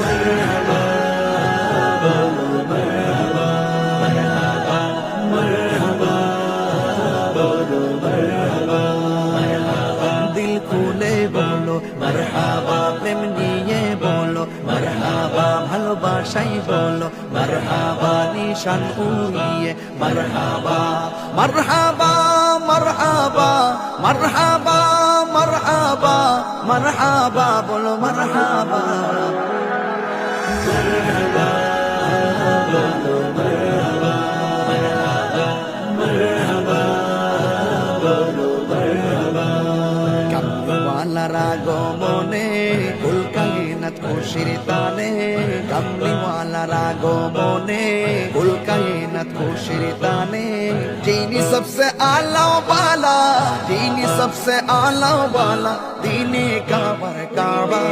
মারহাবা বলো মারহাবা মারহাবা মারহাবা বলো মারহাবা মারহাবা দিল খুলে বলো মারহাবা প্রেম নিয়ে বলো মারহাবা ভালোবাসাই বলো মারহাবা নিশান উড়িয়ে মারহাবা মারহাবা মারহাবা মারহাবা মারহাবা মারহাবা বলো মারহাবা মারহাবা বলো মারহাবা মারহাবা মারহাবা বলো মারহাবা কামলিওয়ালার আগমনে কুল কায়নাত খুশির তানে কামলিওয়ালার আগমনে কুল কায়নাত খুশির তানে যিনি सबसे आला वाला যিনি सबसे आला वाला दीने काबर काबा